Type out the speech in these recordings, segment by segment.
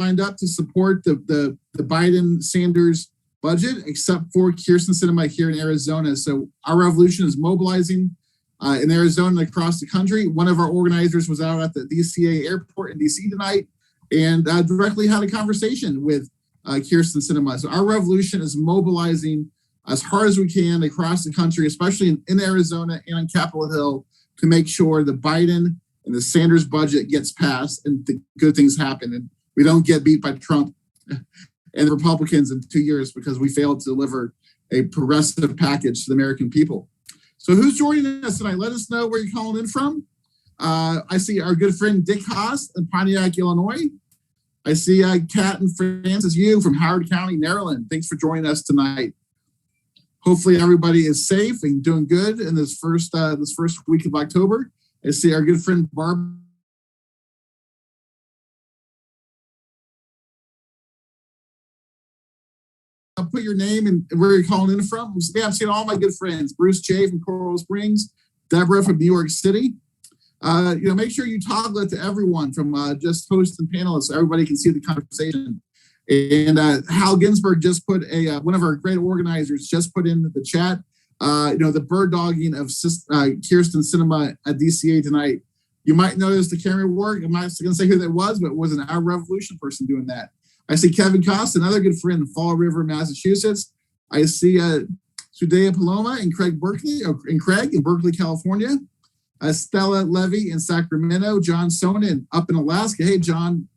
signed up to support the Biden-Sanders budget, except for Kyrsten Sinema here in Arizona. So our revolution is mobilizing in Arizona and across the country. One of our organizers was out at the DCA airport in DC tonight and directly had a conversation with Kyrsten Sinema. So our revolution is mobilizing as hard as we can across the country, especially in Arizona and on Capitol Hill, to make sure the Biden and the Sanders budget gets passed and the good things happen. And we don't get beat by Trump and the Republicans in 2 years because we failed to deliver a progressive package to the American people. So who's joining us tonight? Let us know where you're calling in from. I see our good friend Dick Haas in Pontiac, Illinois. I see Kat and Francis Yu from Howard County, Maryland. Thanks for joining us tonight. Hopefully everybody is safe and doing good in this first week of October. I see our good friend Barb. I'll put your name and where you're calling in from. Yeah, I'm seeing all my good friends. Bruce Che from Coral Springs, Deborah from New York City. Make sure you toggle it to everyone from just hosts and panelists so everybody can see the conversation. And Hal Ginsberg just put one of our great organizers just put in the chat, the bird dogging of Kyrsten Sinema at DCA tonight. You might notice the camera work. I'm not going to say who that was, but it was an Our Revolution person doing that. I see Kevin Cost, another good friend in Fall River, Massachusetts. I see Sudea Paloma and Craig in Berkeley, California. Stella Levy in Sacramento. John Sonnen up in Alaska. Hey, John.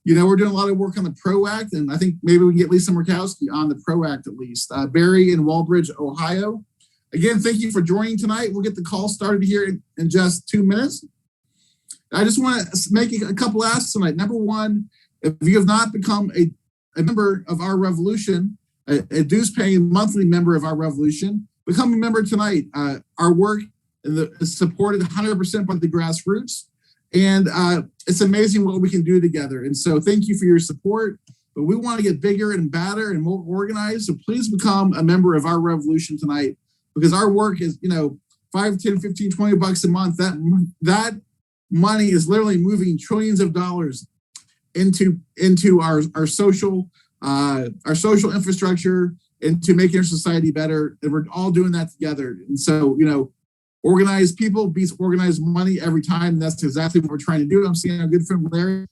We're doing a lot of work on the PRO Act, and I think maybe we can get Lisa Murkowski on the PRO Act at least. Barry in Walbridge, Ohio. Again, thank you for joining tonight. We'll get the call started here in just 2 minutes. I just want to make a couple asks tonight. Number one, if you have not become a member of Our Revolution, a dues-paying monthly member of Our Revolution, become a member tonight. Our work is supported 100% by the grassroots. And it's amazing what we can do together. And so thank you for your support. But we want to get bigger and badder and more organized. So please become a member of Our Revolution tonight, because our work is, 5, 10, 15, 20 bucks a month. That money is literally moving trillions of dollars into our social infrastructure, into making our society better. And we're all doing that together. And so, organized people beats organized money every time. That's exactly what we're trying to do. I'm seeing our good friend Larry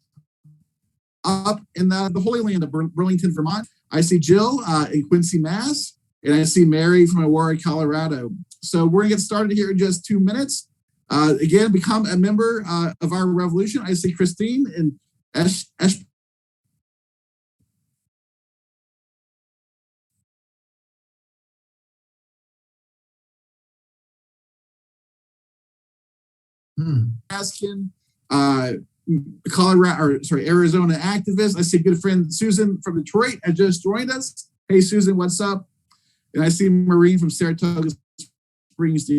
up in the Holy Land of Burlington, Vermont. I see Jill in Quincy, Mass. And I see Mary from Aurora, Colorado. So we're going to get started here in just 2 minutes. Again, become a member of Our Revolution. I see Christine in Raskin, Arizona activist. I see good friend Susan from Detroit has just joined us. Hey, Susan, what's up? And I see Maureen from Saratoga Springs.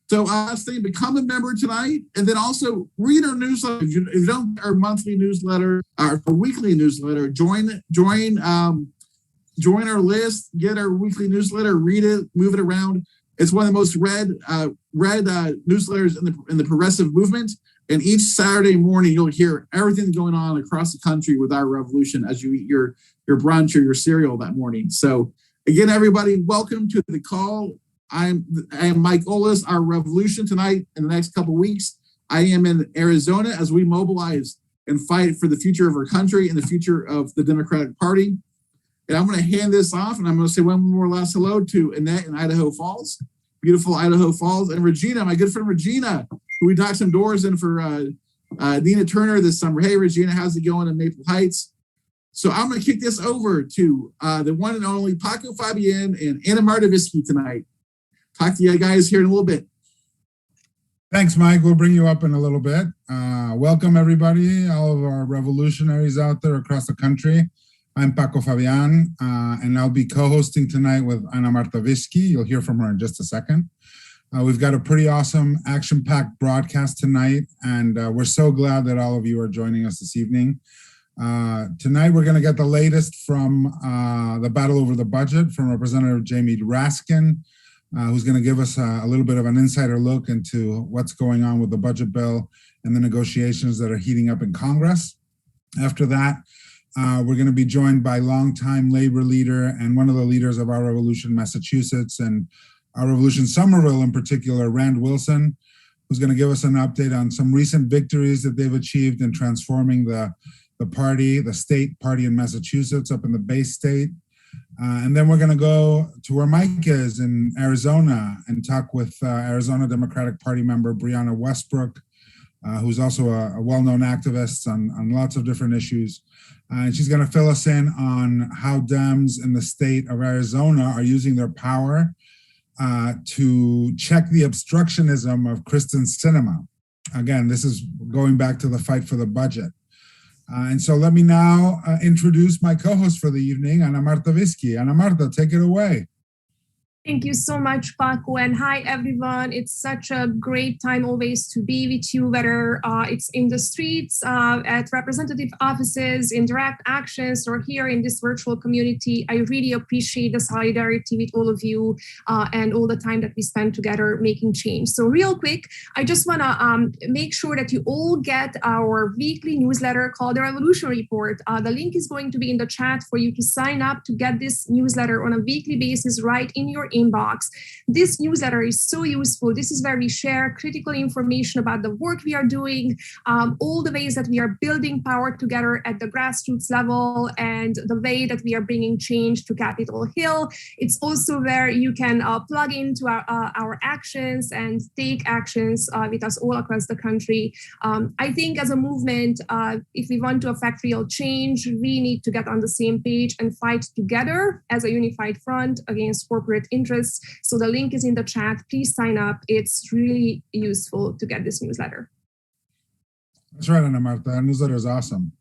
So last thing, become a member tonight, and then also read our newsletter. If you don't get our monthly newsletter, our weekly newsletter, join our list, get our weekly newsletter, read it, move it around. It's one of the most read newsletters in the progressive movement. And each Saturday morning, you'll hear everything going on across the country with Our Revolution as you eat your brunch or your cereal that morning. So again, everybody, welcome to the call. I am Mike Olis, Our Revolution tonight. In the next couple of weeks, I am in Arizona as we mobilize and fight for the future of our country and the future of the Democratic Party. And I'm going to hand this off, and I'm going to say one more last hello to Annette in Idaho Falls, beautiful Idaho Falls, and Regina, my good friend Regina, who we knocked some doors in for Nina Turner this summer. Hey, Regina, how's it going in Maple Heights? So I'm going to kick this over to the one and only Paco Fabian and Anna Marta Rodriguez tonight. Talk to you guys here in a little bit. Thanks, Mike. We'll bring you up in a little bit. Welcome, everybody, all of our revolutionaries out there across the country. I'm Paco Fabian, and I'll be co-hosting tonight with Anna Marta Rodriguez. You'll hear from her in just a second. We've got a pretty awesome action-packed broadcast tonight, and we're so glad that all of you are joining us this evening. Tonight, we're going to get the latest from the battle over the budget from Representative Jamie Raskin, who's going to give us a little bit of an insider look into what's going on with the budget bill and the negotiations that are heating up in Congress. After that, we're going to be joined by longtime labor leader and one of the leaders of our Revolution Massachusetts and our Revolution Somerville in particular, Rand Wilson, who's going to give us an update on some recent victories that they've achieved in transforming the party, the state party in Massachusetts up in the Bay State. And then we're going to go to where Mike is in Arizona and talk with Arizona Democratic Party member Brianna Westbrook, who's also a well-known activist on lots of different issues. And she's going to fill us in on how Dems in the state of Arizona are using their power to check the obstructionism of Kristen Sinema. Again, this is going back to the fight for the budget. And so let me now introduce my co-host for the evening, Ana Marta Visky. Ana Marta, take it away. Thank you so much, Paco, and hi, everyone. It's such a great time always to be with you, whether it's in the streets, at representative offices, in direct actions, or here in this virtual community. I really appreciate the solidarity with all of you and all the time that we spend together making change. So real quick, I just want to make sure that you all get our weekly newsletter called the Revolution Report. The link is going to be in the chat for you to sign up to get this newsletter on a weekly basis right in your inbox. This newsletter is so useful. This is where we share critical information about the work we are doing, all the ways that we are building power together at the grassroots level, and the way that we are bringing change to Capitol Hill. It's also where you can plug into our actions and take actions with us all across the country. I think as a movement, if we want to affect real change, we need to get on the same page and fight together as a unified front against corporate interests. So the link is in the chat. Please sign up. It's really useful to get this newsletter. That's right, Ana Marta. That newsletter is awesome.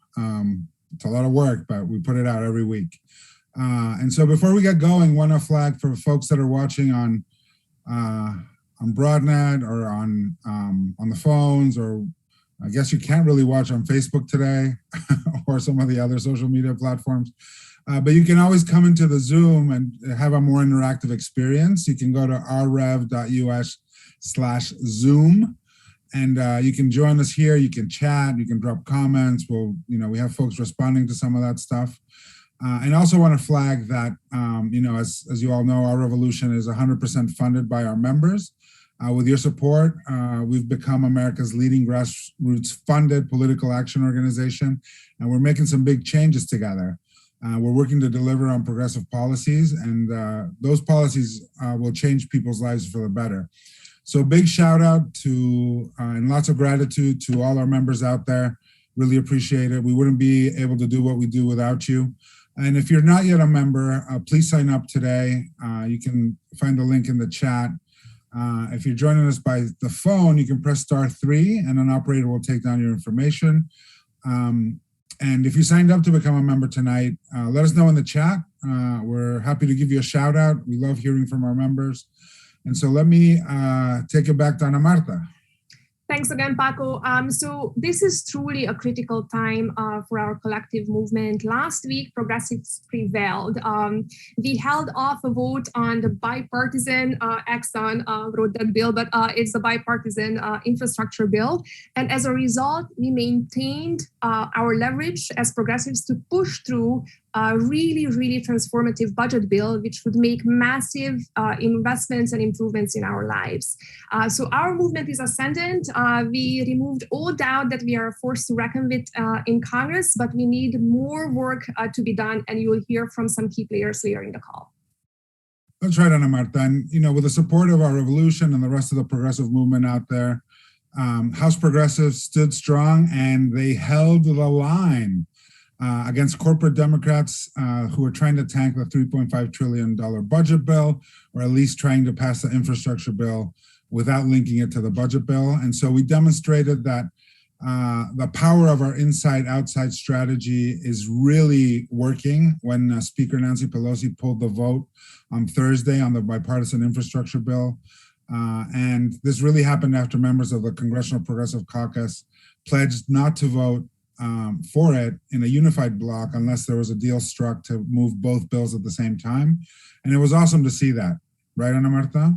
It's a lot of work, but we put it out every week. And so before we get going, want to flag for folks that are watching on Broadnet or on the phones, or I guess you can't really watch on Facebook today or some of the other social media platforms. But you can always come into the Zoom and have a more interactive experience. You can go to rrev.us/Zoom, and you can join us here. You can chat. You can drop comments. We have folks responding to some of that stuff. And also want to flag that, as you all know, our revolution is 100% funded by our members. With your support, we've become America's leading grassroots funded political action organization, and we're making some big changes together. We're working to deliver on progressive policies, and those policies will change people's lives for the better. So big shout out to and lots of gratitude to all our members out there. Really appreciate it. We wouldn't be able to do what we do without you. And if you're not yet a member, please sign up today. You can find the link in the chat. If you're joining us by the phone, you can press *3 and an operator will take down your information. And if you signed up to become a member tonight, let us know in the chat. We're happy to give you a shout out. We love hearing from our members. And so let me take it back to Ana Marta. Thanks again, Paco. So this is truly a critical time for our collective movement. Last week, progressives prevailed. We held off a vote on the bipartisan, Exxon wrote that bill, but it's the bipartisan infrastructure bill. And as a result, we maintained our leverage as progressives to push through a really, really transformative budget bill, which would make massive investments and improvements in our lives. So our movement is Ascendant. We removed all doubt that we are forced to reckon with in Congress, but we need more work to be done, and you will hear from some key players later in the call. That's right, Ana Marta. And, with the support of our revolution and the rest of the progressive movement out there, House progressives stood strong and they held the line against corporate Democrats who are trying to tank the $3.5 trillion budget bill, or at least trying to pass the infrastructure bill without linking it to the budget bill. And so we demonstrated that the power of our inside-outside strategy is really working when Speaker Nancy Pelosi pulled the vote on Thursday on the bipartisan infrastructure bill. And this really happened after members of the Congressional Progressive Caucus pledged not to vote for it in a unified block unless there was a deal struck to move both bills at the same time. And it was awesome to see that. Right, Ana Marta?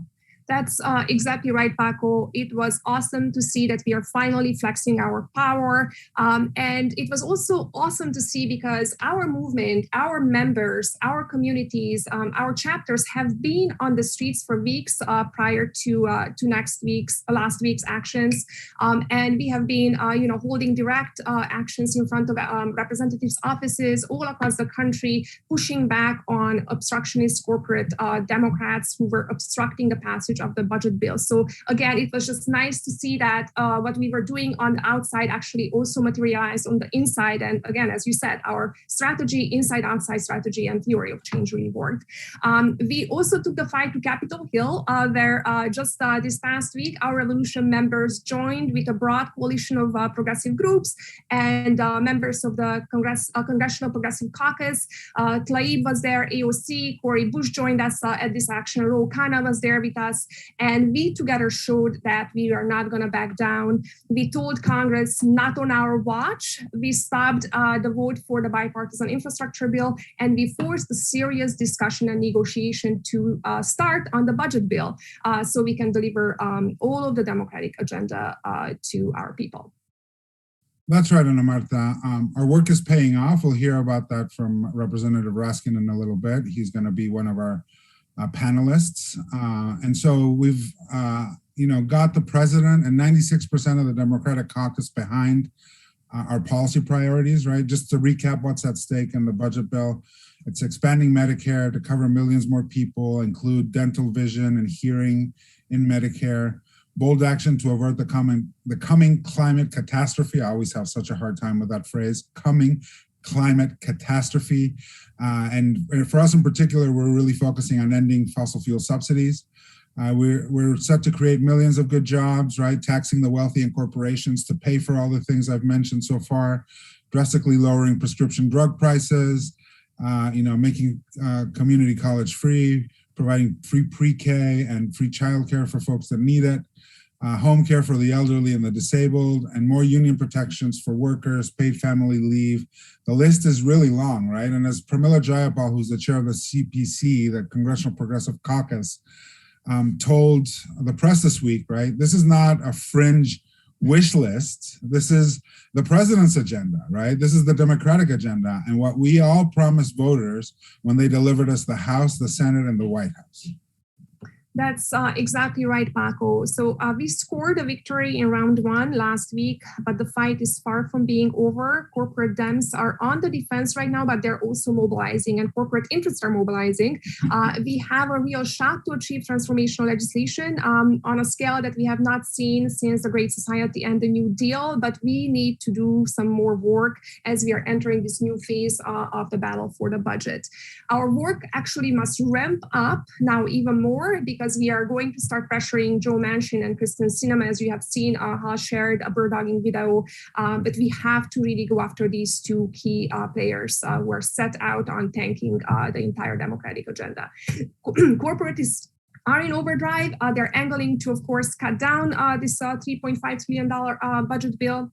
That's exactly right, Paco. It was awesome to see that we are finally flexing our power. And it was also awesome to see because our movement, our members, our communities, our chapters have been on the streets for weeks prior to last week's actions. And we have been, holding direct actions in front of representatives' offices all across the country, pushing back on obstructionist corporate Democrats who were obstructing the passage of the budget bill. So again, it was just nice to see that what we were doing on the outside actually also materialized on the inside. And again, as you said, our strategy, inside-outside strategy and theory of change really worked. We also took the fight to Capitol Hill, where just this past week, our Revolution members joined with a broad coalition of progressive groups and members of the Congressional Progressive Caucus. Tlaib was there, AOC, Cori Bush joined us at this action, Ro Khanna was there with us, and we together showed that we are not going to back down. We told Congress not on our watch. We stopped the vote for the bipartisan infrastructure bill, and we forced a serious discussion and negotiation to start on the budget bill so we can deliver all of the democratic agenda to our people. That's right, Ana Marta. Our work is paying off. We'll hear about that from Representative Raskin in a little bit. He's going to be one of our panelists. And so we've, got the president and 96% of the Democratic caucus behind our policy priorities, right? Just to recap what's at stake in the budget bill. It's expanding Medicare to cover millions more people, include dental, vision, and hearing in Medicare. Bold action to avert the coming climate catastrophe. I always have such a hard time with that phrase, coming climate catastrophe. And for us in particular, we're really focusing on ending fossil fuel subsidies. We're set to create millions of good jobs, right? Taxing the wealthy and corporations to pay for all the things I've mentioned so far, drastically lowering prescription drug prices, making community college free, providing free pre-K and free childcare for folks that need it, home care for the elderly and the disabled, and more union protections for workers, paid family leave. The list is really long, right? And as Pramila Jayapal, who's the chair of the CPC, the Congressional Progressive Caucus, told the press this week, right? This is not a fringe wish list. This is the president's agenda, right? This is the Democratic agenda and what we all promised voters when they delivered us the House, the Senate, and the White House. That's exactly right, Paco. So we scored a victory in round one last week, but the fight is far from being over. Corporate Dems are on the defense right now, but they're also mobilizing and corporate interests are mobilizing. We have a real shot to achieve transformational legislation on a scale that we have not seen since the Great Society and the New Deal, but we need to do some more work as we are entering this new phase of the battle for the budget. Our work actually must ramp up now even more because we are going to start pressuring Joe Manchin and Kristen Sinema, as you have seen, has shared a bird-dogging video. But we have to really go after these two key players who are set out on tanking the entire Democratic agenda. Corporatists are in overdrive. They're angling to, of course, cut down this $3.5 trillion budget bill.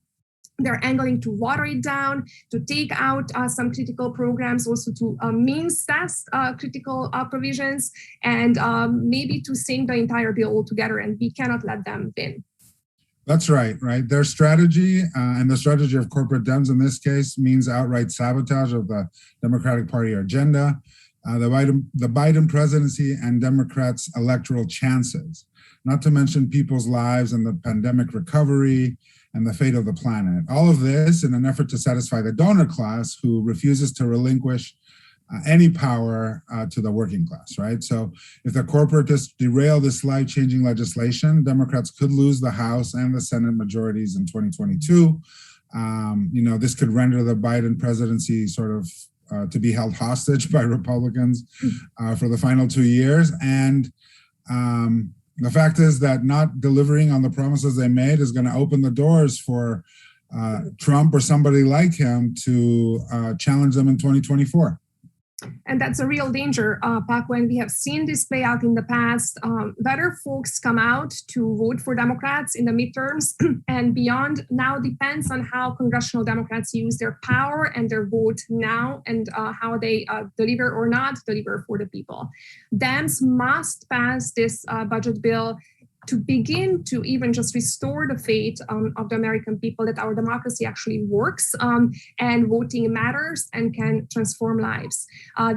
They're angling to water it down, to take out some critical programs, also to means test critical provisions, and maybe to sink the entire bill altogether, and we cannot let them win. That's right. Their strategy and the strategy of corporate Dems in this case means outright sabotage of the Democratic Party agenda, the Biden presidency and Democrats' electoral chances, not to mention people's lives and the pandemic recovery, and the fate of the planet. All of this in an effort to satisfy the donor class who refuses to relinquish any power to the working class, right? So if the corporatists derail this life-changing legislation, Democrats could lose the House and the Senate majorities in 2022. This could render the Biden presidency sort of to be held hostage by Republicans for the final 2 years. And the fact is that not delivering on the promises they made is going to open the doors for Trump or somebody like him to challenge them in 2024. And that's a real danger, Paco, and we have seen this play out in the past. Whether folks come out to vote for Democrats in the midterms and beyond now depends on how congressional Democrats use their power and their vote now, and how they deliver or not deliver for the people. Dems must pass this budget bill to begin to even just restore the faith of the American people that our democracy actually works, and voting matters and can transform lives.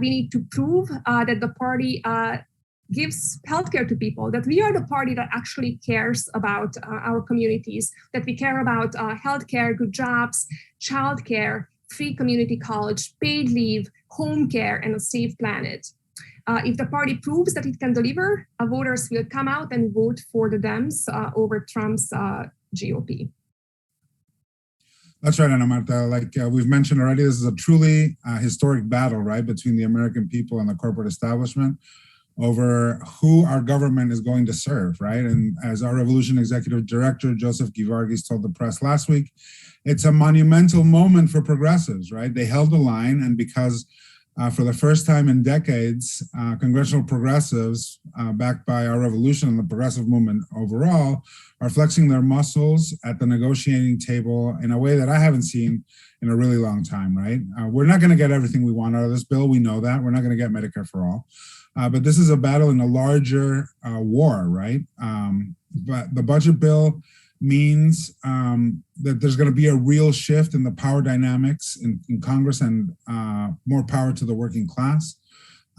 We need to prove that the party gives healthcare to people, that we are the party that actually cares about our communities, that we care about healthcare, good jobs, childcare, free community college, paid leave, home care, and a safe planet. If the party proves that it can deliver, voters will come out and vote for the Dems over Trump's GOP. That's right, Ana Marta. Like we've mentioned already, this is a truly historic battle, right, between the American people and the corporate establishment over who our government is going to serve, right? And as our Revolution Executive Director, Joseph Givargis, told the press last week, it's a monumental moment for progressives, right? They held the line, and because for the first time in decades, congressional progressives, backed by our revolution and the progressive movement overall, are flexing their muscles at the negotiating table in a way that I haven't seen in a really long time, right? We're not going to get everything we want out of this bill. We know that. We're not going to get Medicare for all. But this is a battle in a larger war, right? But the budget bill means that there's going to be a real shift in the power dynamics in Congress, and more power to the working class.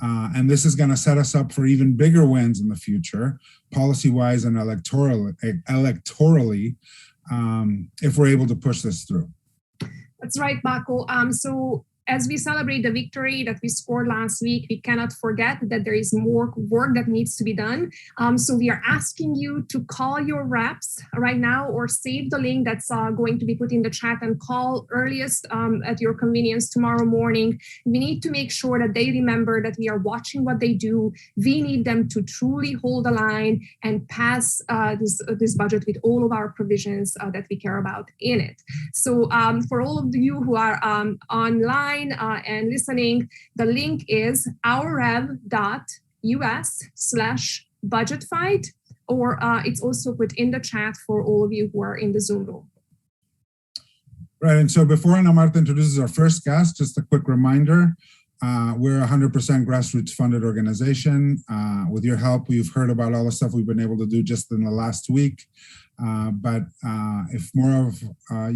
And this is going to set us up for even bigger wins in the future, policy-wise and electorally, if we're able to push this through. That's right, Paco. So as we celebrate the victory that we scored last week, we cannot forget that there is more work that needs to be done. So we are asking you to call your reps right now, or save the link that's going to be put in the chat, and call earliest at your convenience tomorrow morning. We need to make sure that they remember that we are watching what they do. We need them to truly hold the line and pass this budget with all of our provisions that we care about in it. So for all of you who are online, and listening, the link is ourrev.us/budget fight, or it's also put in the chat for all of you who are in the Zoom room. Right, and so before Ana Marta introduces our first guest, just a quick reminder, we're a 100% grassroots funded organization. With your help, we've heard about all the stuff we've been able to do just in the last week. But if more of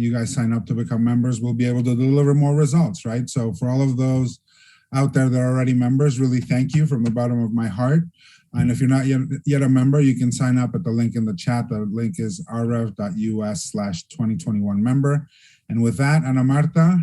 you guys sign up to become members, we'll be able to deliver more results, right? So for all of those out there that are already members, really thank you from the bottom of my heart. And if you're not yet a member, you can sign up at the link in the chat. The link is rrev.us/2021 member. And with that, Ana Marta,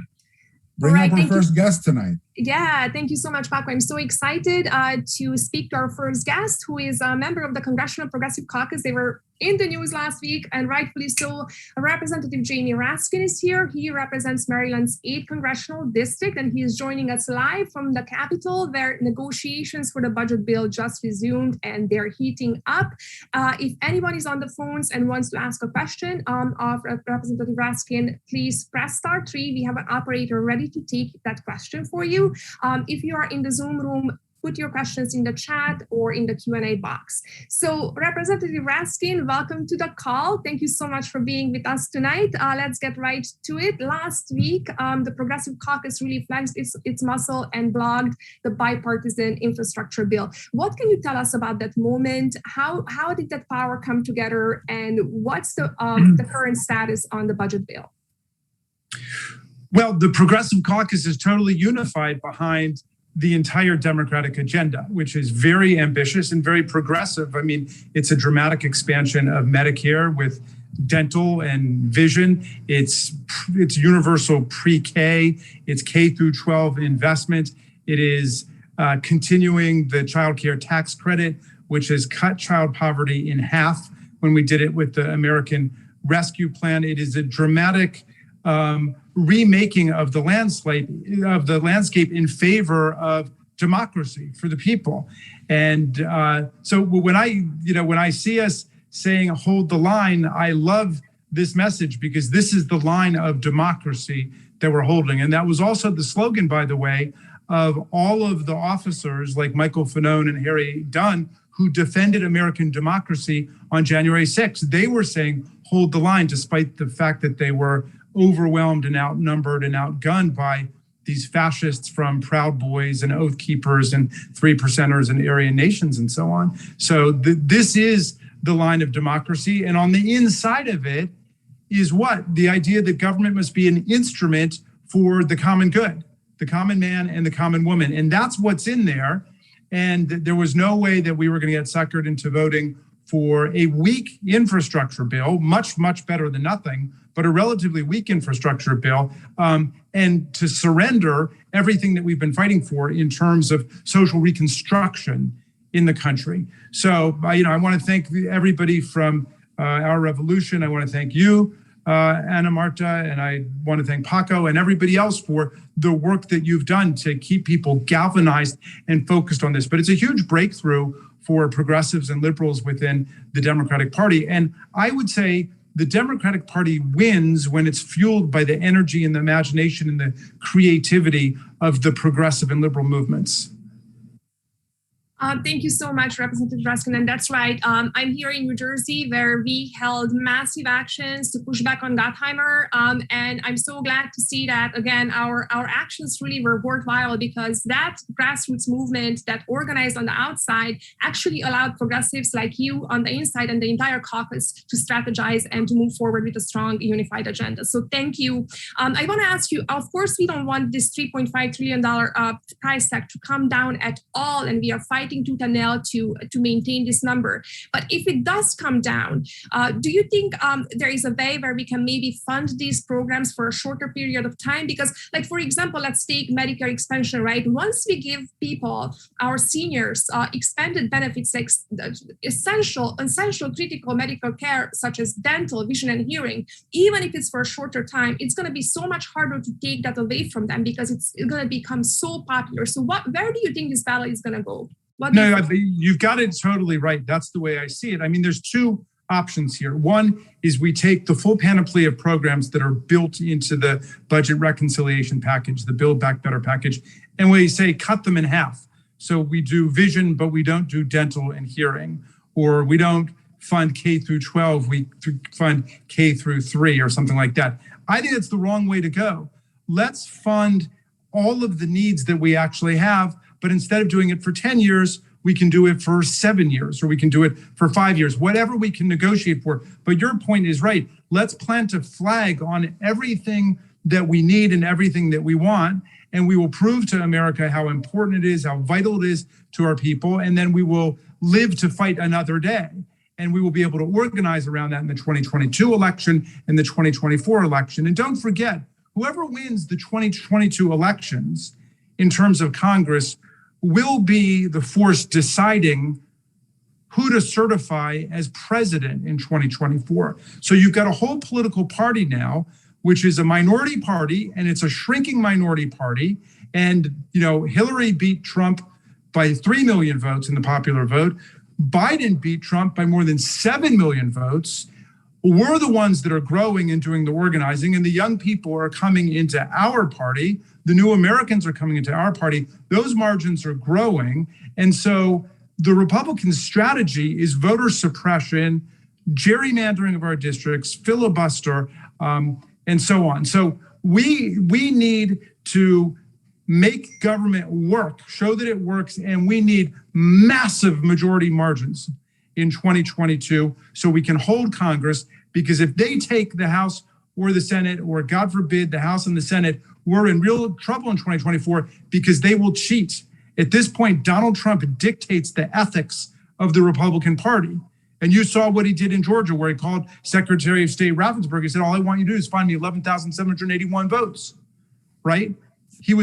bring up our first guest tonight. Yeah, thank you so much, Paco. I'm so excited to speak to our first guest, who is a member of the Congressional Progressive Caucus. They were in the news last week, and rightfully so. Representative Jamie Raskin is here. He represents Maryland's 8th Congressional District, and he is joining us live from the Capitol. Their negotiations for the budget bill just resumed, and they're heating up. If anyone is on the phones and wants to ask a question of Representative Raskin, please press *3. We have an operator ready to take that question for you. If you are in the Zoom room, put your questions in the chat or in the Q&A box. So Representative Raskin, welcome to the call. Thank you so much for being with us tonight. Let's get right to it. Last week, the Progressive Caucus really flexed its muscle and blogged the bipartisan infrastructure bill. What can you tell us about that moment? How did that power come together, and what's the current status on the budget bill? Well, the Progressive Caucus is totally unified behind the entire Democratic agenda, which is very ambitious and very progressive. I mean, it's a dramatic expansion of Medicare with dental and vision. It's universal pre-K. It's K through 12 investment. It is continuing the child care tax credit, which has cut child poverty in half when we did it with the American Rescue Plan. It is a dramatic remaking of the landscape in favor of democracy for the people. And so when I see us saying hold the line, I love this message, because this is the line of democracy that we're holding. And that was also the slogan, by the way, of all of the officers like Michael Fanone and Harry Dunn who defended American democracy on January 6th. They were saying, hold the line, despite the fact that they were overwhelmed and outnumbered and outgunned by these fascists from Proud Boys and Oath Keepers and Three Percenters and Aryan Nations and so on. So this is the line of democracy. And on the inside of it is what? The idea that government must be an instrument for the common good, the common man and the common woman. And that's what's in there. And there was no way that we were going to get suckered into voting for a weak infrastructure bill, much, much better than nothing, but a relatively weak infrastructure bill, and to surrender everything that we've been fighting for in terms of social reconstruction in the country. So, I want to thank everybody from our revolution. I want to thank you, Anna Marta, and I want to thank Paco and everybody else for the work that you've done to keep people galvanized and focused on this. But it's a huge breakthrough for progressives and liberals within the Democratic Party. And I would say the Democratic Party wins when it's fueled by the energy and the imagination and the creativity of the progressive and liberal movements. Thank you so much, Representative Raskin. And that's right. I'm here in New Jersey, where we held massive actions to push back on Gottheimer. And I'm so glad to see that, again, our actions really were worthwhile, because that grassroots movement that organized on the outside actually allowed progressives like you on the inside and the entire caucus to strategize and to move forward with a strong, unified agenda. So thank you. I want to ask you, of course, we don't want this $3.5 trillion price tag to come down at all, and we are fighting tooth and nail to maintain this number. But if it does come down, do you think there is a way where we can maybe fund these programs for a shorter period of time? Because, like, for example, let's take Medicare expansion, right? Once we give people, our seniors, expanded benefits like essential critical medical care, such as dental, vision, and hearing, even if it's for a shorter time, it's going to be so much harder to take that away from them, because it's going to become so popular. So where do you think this battle is going to go? No, you've got it totally right. That's the way I see it. I mean, there's two options here. One is we take the full panoply of programs that are built into the budget reconciliation package, the Build Back Better package, and we say cut them in half. So we do vision, but we don't do dental and hearing, or we don't fund K through 12, we fund K through 3 or something like that. I think it's the wrong way to go. Let's fund all of the needs that we actually have, but instead of doing it for 10 years, we can do it for 7 years, or we can do it for 5 years, whatever we can negotiate for. But your point is right. Let's plant a flag on everything that we need and everything that we want, and we will prove to America how important it is, how vital it is to our people, and then we will live to fight another day. And we will be able to organize around that in the 2022 election and the 2024 election. And don't forget, whoever wins the 2022 elections in terms of Congress will be the force deciding who to certify as president in 2024. So you've got a whole political party now, which is a minority party, and it's a shrinking minority party. And, Hillary beat Trump by 3 million votes in the popular vote. Biden beat Trump by more than 7 million votes. We're the ones that are growing and doing the organizing, and the young people are coming into our party. The new Americans are coming into our party. Those margins are growing. And so the Republican strategy is voter suppression, gerrymandering of our districts, filibuster, and so on. So we need to make government work, show that it works, and we need massive majority margins in 2022 so we can hold Congress, because if they take the House or the Senate, or God forbid the House and the Senate, we're in real trouble in 2024 because they will cheat. At this point, Donald Trump dictates the ethics of the Republican Party. And you saw what he did in Georgia, where he called Secretary of State Ravensbrück. He said, all I want you to do is find me 11,781 votes, right? He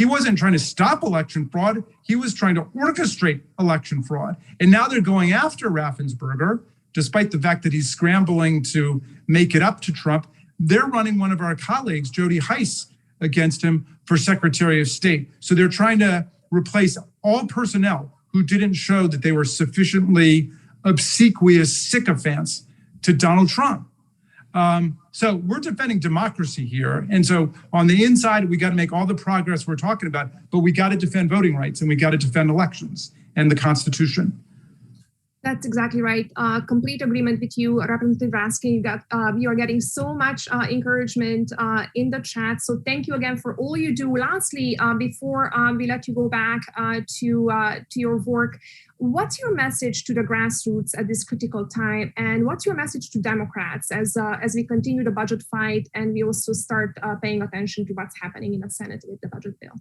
wasn't trying to stop election fraud. He was trying to orchestrate election fraud. And now they're going after Raffensperger, despite the fact that he's scrambling to make it up to Trump. They're running one of our colleagues, Jody Heiss, against him for Secretary of State. So they're trying to replace all personnel who didn't show that they were sufficiently obsequious sycophants to Donald Trump. So we're defending democracy here. And so on the inside, we got to make all the progress we're talking about, but we got to defend voting rights and we got to defend elections and the Constitution. That's exactly right. Complete agreement with you, Representative Raskin. You are getting so much encouragement in the chat. So thank you again for all you do. Lastly, before we let you go back to your work, what's your message to the grassroots at this critical time? And what's your message to Democrats as we continue the budget fight and we also start paying attention to what's happening in the Senate with the budget bill?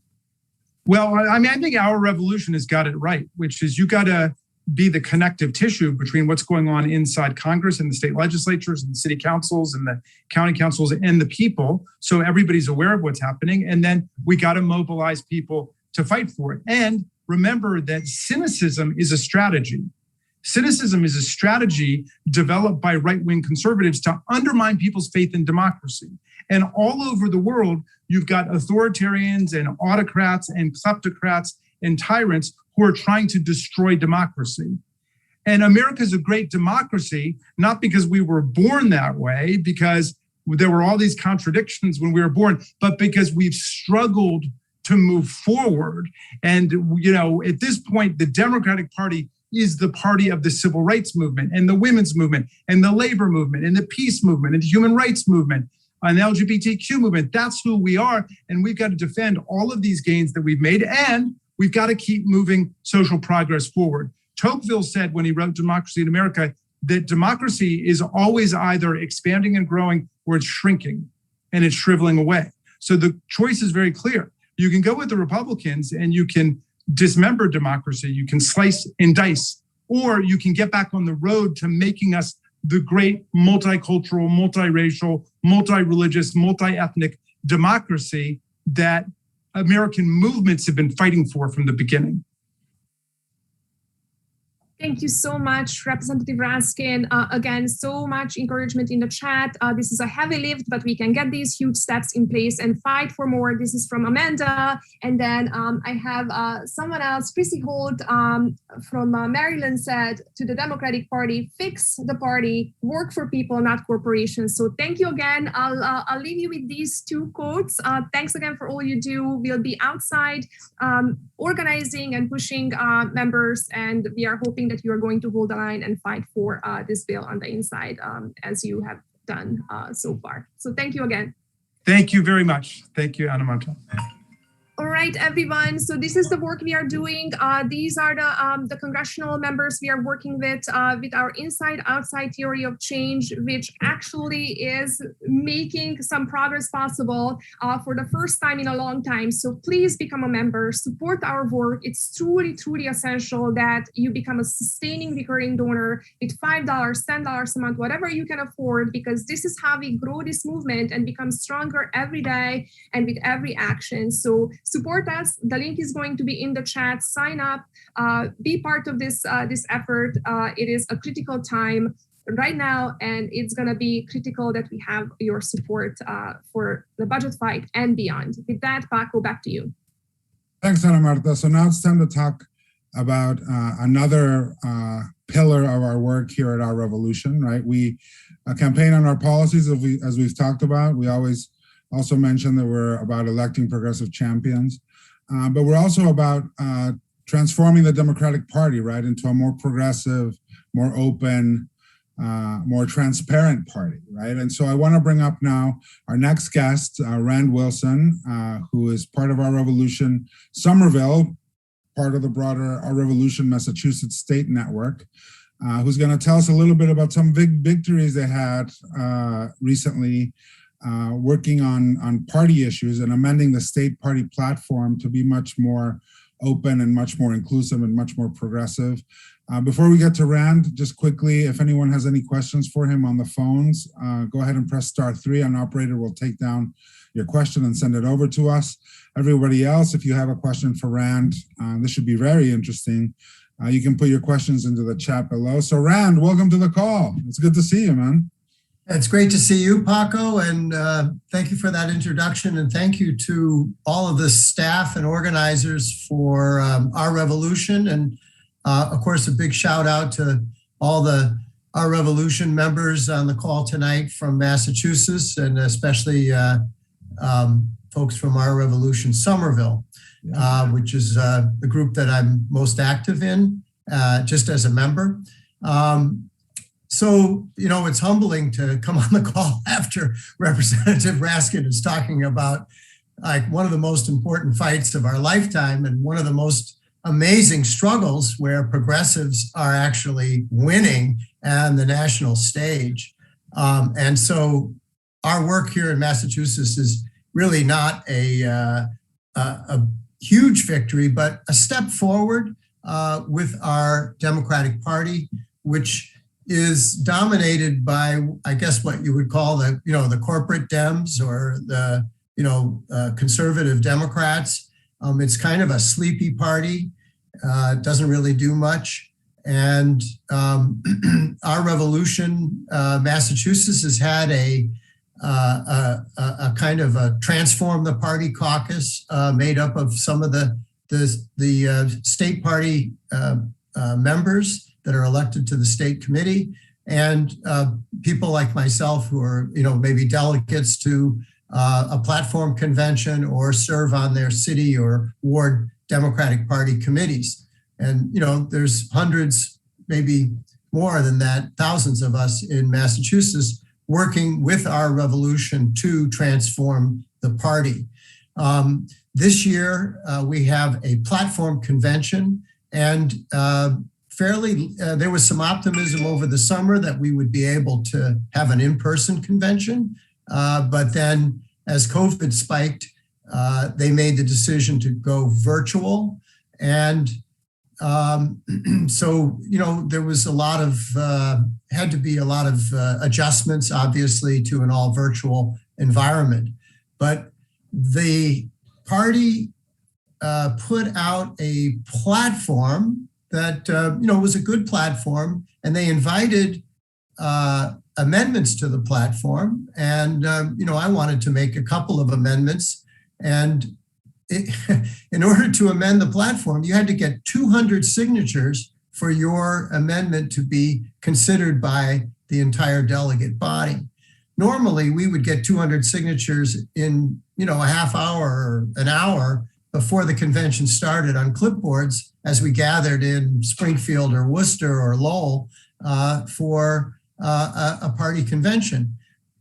Well, I mean, I think our revolution has got it right, which is you got to be the connective tissue between what's going on inside Congress and the state legislatures and the city councils and the county councils and the people. So everybody's aware of what's happening. And then we got to mobilize people to fight for it. And remember that cynicism is a strategy. Cynicism is a strategy developed by right-wing conservatives to undermine people's faith in democracy. And all over the world, you've got authoritarians and autocrats and kleptocrats and tyrants who are trying to destroy democracy. And America is a great democracy, not because we were born that way, because there were all these contradictions when we were born, but because we've struggled to move forward. And, you know, at this point, the Democratic Party is the party of the civil rights movement and the women's movement and the labor movement and the peace movement and the human rights movement and the LGBTQ movement. That's who we are. And we've got to defend all of these gains that we've made. And we've got to keep moving social progress forward. Tocqueville said when he wrote Democracy in America that democracy is always either expanding and growing or it's shrinking and it's shriveling away. So the choice is very clear. You can go with the Republicans and you can dismember democracy, you can slice and dice, or you can get back on the road to making us the great multicultural, multiracial, multi-religious, multi-ethnic democracy that American movements have been fighting for from the beginning. Thank you so much, Representative Raskin. Again, so much encouragement in the chat. This is a heavy lift, but we can get these huge steps in place and fight for more. This is from Amanda. And then I have someone else, Chrissy Holt from Maryland said to the Democratic Party, fix the party, work for people, not corporations. So thank you again. I'll leave you with these two quotes. Thanks again for all you do. We'll be outside organizing and pushing members, and we are hoping that you are going to hold the line and fight for this bill on the inside as you have done so far. So thank you again. Thank you very much. Thank you, Anna Marta. All right, everyone. So this is the work we are doing. These are the congressional members we are working with our inside-outside theory of change, which actually is making some progress possible for the first time in a long time. So please become a member, support our work. It's truly, truly essential that you become a sustaining recurring donor with $5, $10 a month, whatever you can afford, because this is how we grow this movement and become stronger every day and with every action. So support us. The link is going to be in the chat. Sign up, be part of this effort. It is a critical time right now, and it's going to be critical that we have your support for the budget fight and beyond. With that, Paco, back to you. Thanks, Ana Marta. So now it's time to talk about another pillar of our work here at our revolution, right? We campaign on our policies as we've talked about. We always also mention that we're about electing progressive champions, but we're also about transforming the Democratic Party, right, into a more progressive, more open, more transparent party, right? And so I want to bring up now our next guest, Rand Wilson, who is part of our Revolution Somerville, part of the broader Our Revolution Massachusetts State Network, who's going to tell us a little bit about some big victories they had recently, working on party issues and amending the state party platform to be much more open and much more inclusive and much more progressive. Before we get to Rand, just quickly, if anyone has any questions for him on the phones, go ahead and press *3. An operator will take down your question and send it over to us. Everybody else, if you have a question for Rand, this should be very interesting. You can put your questions into the chat below. So Rand, welcome to the call. It's good to see you, man. It's great to see you, Paco, and thank you for that introduction, and thank you to all of the staff and organizers for our revolution, and of course a big shout out to all the our Revolution members on the call tonight from Massachusetts, and especially folks from our Revolution Somerville, which is the group that I'm most active in, just as a member. So, it's humbling to come on the call after Representative Raskin is talking about like one of the most important fights of our lifetime and one of the most amazing struggles where progressives are actually winning on the national stage. And so our work here in Massachusetts is really not a huge victory, but a step forward with our Democratic Party, which is dominated by, I guess, what you would call the corporate Dems or the conservative Democrats. It's kind of a sleepy party. Doesn't really do much. And our Revolution, Massachusetts, has had a kind of a transform the party caucus made up of some of the state party members that are elected to the state committee, and people like myself who are, maybe delegates to a platform convention or serve on their city or ward Democratic Party committees. And, there's hundreds, maybe more than that, thousands of us in Massachusetts working with our Revolution to transform the party. This year, we have a platform convention, and there was some optimism over the summer that we would be able to have an in-person convention. But then as COVID spiked, they made the decision to go virtual. And so, there was had to be a lot of adjustments, obviously, to an all virtual environment. But the party put out a platform that, was a good platform, and they invited amendments to the platform. And, I wanted to make a couple of amendments. And in order to amend the platform, you had to get 200 signatures for your amendment to be considered by the entire delegate body. Normally, we would get 200 signatures in, a half hour or an hour before the convention started on clipboards as we gathered in Springfield or Worcester or Lowell for a party convention.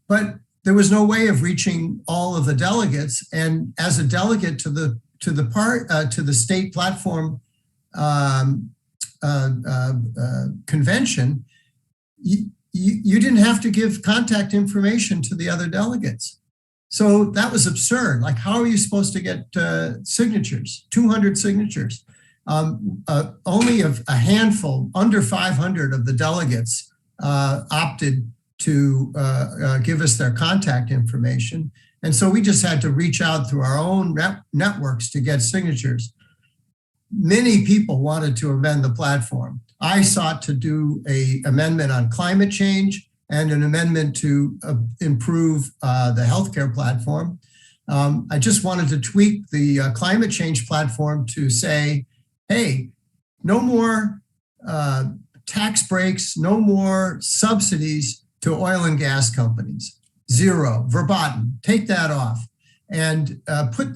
But there was no way of reaching all of the delegates. And as a delegate to the state platform convention, you didn't have to give contact information to the other delegates. So that was absurd. Like, how are you supposed to get signatures, 200 signatures? Only a handful, under 500 of the delegates opted to give us their contact information. And so we just had to reach out through our own networks to get signatures. Many people wanted to amend the platform. I sought to do an amendment on climate change and an amendment to improve the healthcare platform. I just wanted to tweak the climate change platform to say, hey, no more tax breaks, no more subsidies to oil and gas companies. Zero, verboten, take that off. And put,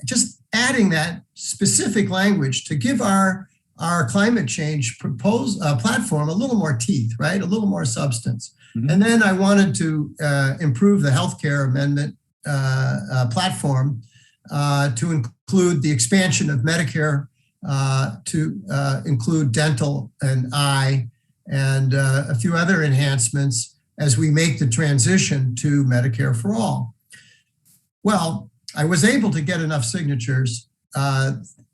just adding that specific language to give our climate change platform a little more teeth, right? A little more substance. Mm-hmm. And then I wanted to improve the healthcare amendment platform to include the expansion of Medicare to include dental and eye and a few other enhancements as we make the transition to Medicare for all. Well, I was able to get enough signatures,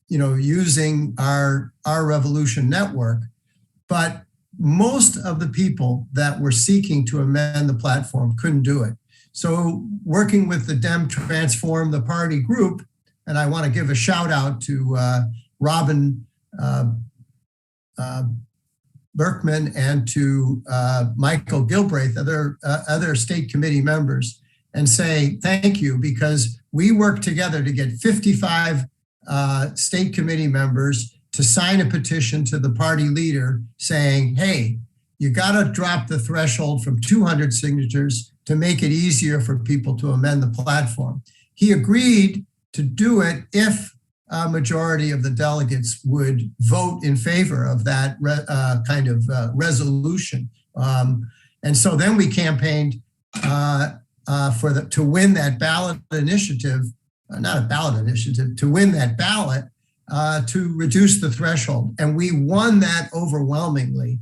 using our Revolution network, but most of the people that were seeking to amend the platform couldn't do it. So working with the Dem Transform the Party group, and I want to give a shout out to Robin Berkman and to Michael Gilbraith, other state committee members, and say thank you, because we worked together to get 55 state committee members to sign a petition to the party leader saying, hey, you got to drop the threshold from 200 signatures to make it easier for people to amend the platform. He agreed to do it if a majority of the delegates would vote in favor of that resolution. And so then we campaigned to win that ballot initiative, not a ballot initiative, to win that ballot to reduce the threshold. And we won that overwhelmingly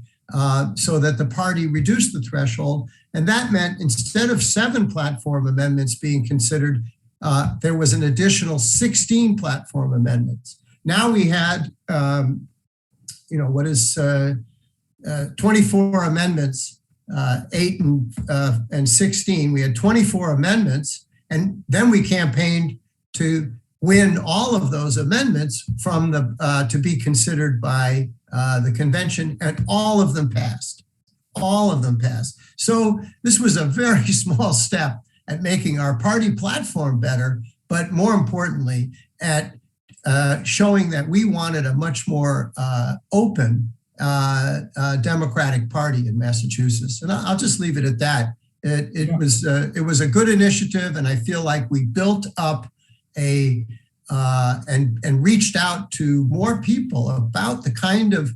so that the party reduced the threshold. And that meant instead of 7 platform amendments being considered, there was an additional 16 platform amendments. Now we had, 24 amendments, 8 and 16. We had 24 amendments, and then we campaigned to win all of those amendments from to be considered by the convention, and all of them passed. All of them passed. So this was a very small step at making our party platform better, but more importantly, at showing that we wanted a much more open Democratic Party in Massachusetts. And I'll just leave it at that. It was a good initiative, and I feel like we built up and reached out to more people about the kind of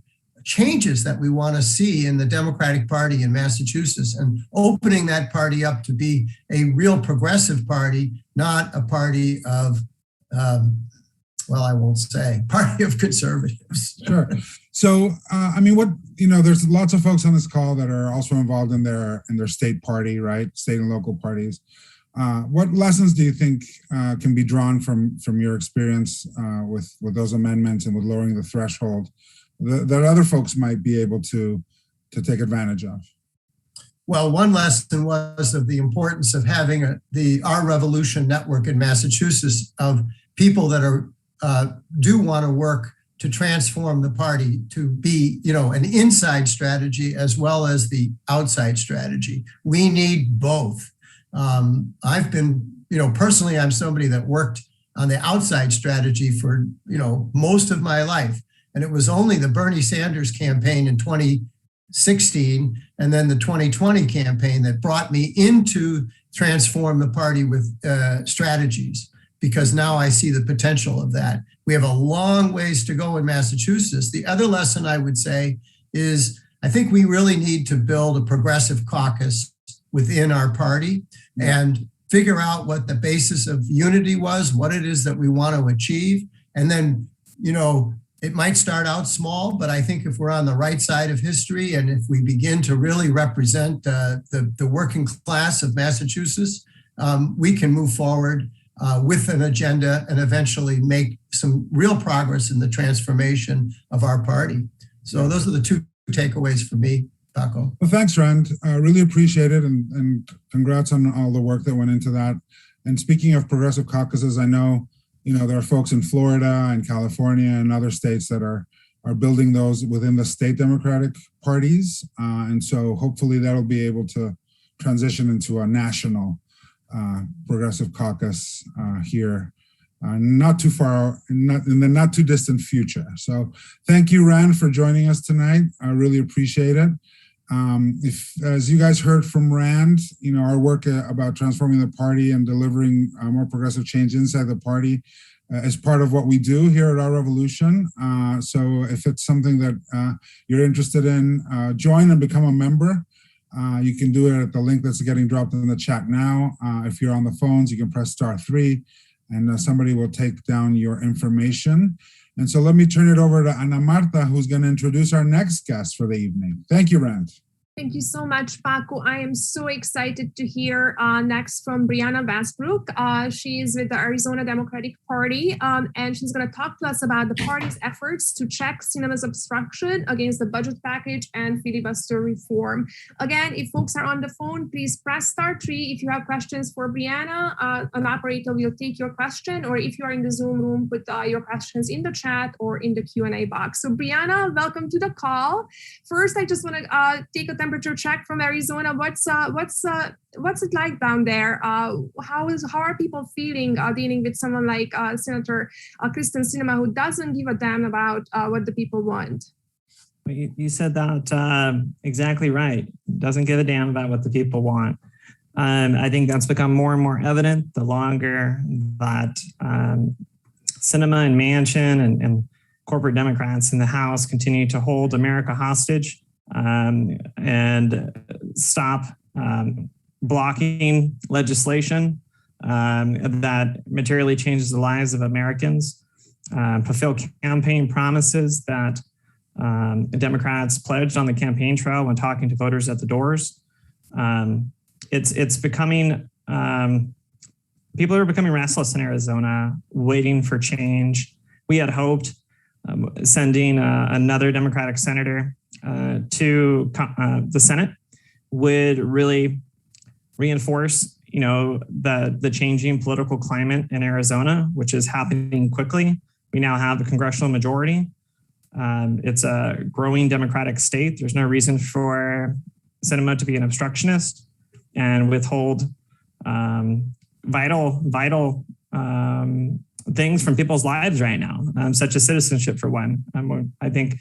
changes that we want to see in the Democratic Party in Massachusetts, and opening that party up to be a real progressive party, not a party of, party of conservatives. Sure. So, there's lots of folks on this call that are also involved in their state party, right? State and local parties. What lessons do you think can be drawn from your experience with those amendments and with lowering the threshold that other folks might be able to take advantage of? Well, one lesson was of the importance of having our Revolution network in Massachusetts of people that do want to work to transform the party to be, an inside strategy as well as the outside strategy. We need both. I've been, personally, I'm somebody that worked on the outside strategy for, most of my life. And it was only the Bernie Sanders campaign in 2016 and then the 2020 campaign that brought me into transform the party with strategies, because now I see the potential of that. We have a long ways to go in Massachusetts. The other lesson I would say is I think we really need to build a progressive caucus within our party and figure out what the basis of unity was, what it is that we want to achieve. And then, it might start out small, but I think if we're on the right side of history and if we begin to really represent the working class of Massachusetts, we can move forward with an agenda and eventually make some real progress in the transformation of our party. So those are the 2 takeaways for me, Paco. Well, thanks, Rand. I really appreciate it, and congrats on all the work that went into that. And speaking of progressive caucuses, I know there are folks in Florida and California and other states that are building those within the state Democratic parties. And so hopefully that'll be able to transition into a national progressive caucus here, not too far, in the not too distant future. So thank you, Rand, for joining us tonight. I really appreciate it. If, as you guys heard from Rand, our work about transforming the party and delivering more progressive change inside the party is part of what we do here at Our Revolution. So if it's something that you're interested in, join and become a member. You can do it at the link that's getting dropped in the chat now. If you're on the phones, you can press *3 and somebody will take down your information. And so let me turn it over to Ana Marta, who's going to introduce our next guest for the evening. Thank you, Rand. Thank you so much, Paco. I am so excited to hear next from Brianna Westbrook. She is with the Arizona Democratic Party, and she's going to talk to us about the party's efforts to check cinema's obstruction against the budget package and filibuster reform. Again, if folks are on the phone, please press *3 if you have questions for Brianna. An operator will take your question, or if you are in the Zoom room, put your questions in the chat or in the Q&A box. So Brianna, welcome to the call. First, I just want to take a temperature check from Arizona. What's it like down there? How are people feeling dealing with someone like Senator Kristen Sinema, who doesn't give a damn about what the people want? You said that exactly right. Doesn't give a damn about what the people want. I think that's become more and more evident the longer that Sinema and Manchin and corporate Democrats in the House continue to hold America hostage and stop blocking legislation that materially changes the lives of Americans, fulfill campaign promises that Democrats pledged on the campaign trail when talking to voters at the doors. It's becoming, people are becoming restless in Arizona, waiting for change. We had hoped sending another Democratic senator to the Senate would really reinforce, the changing political climate in Arizona, which is happening quickly. We now have a congressional majority. It's a growing Democratic state. There's no reason for Sinema to be an obstructionist and withhold vital things from people's lives right now, such as citizenship for one. I think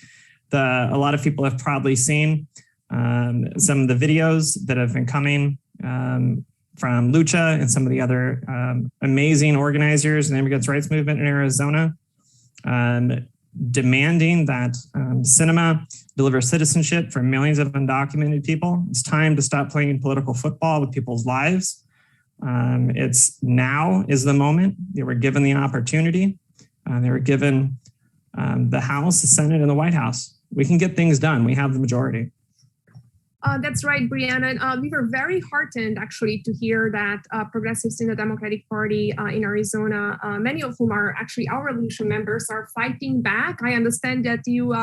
a lot of people have probably seen some of the videos that have been coming from Lucha and some of the other amazing organizers in the immigrants' rights movement in Arizona, demanding that Sinema deliver citizenship for millions of undocumented people. It's time to stop playing political football with people's lives. It's now is the moment. They were given the opportunity. They were given the House, the Senate, and the White House. We can get things done. We have the majority. That's right, Brianna. We were very heartened, actually, to hear that progressives in the Democratic Party in Arizona, many of whom are actually our Revolution members, are fighting back. I understand that you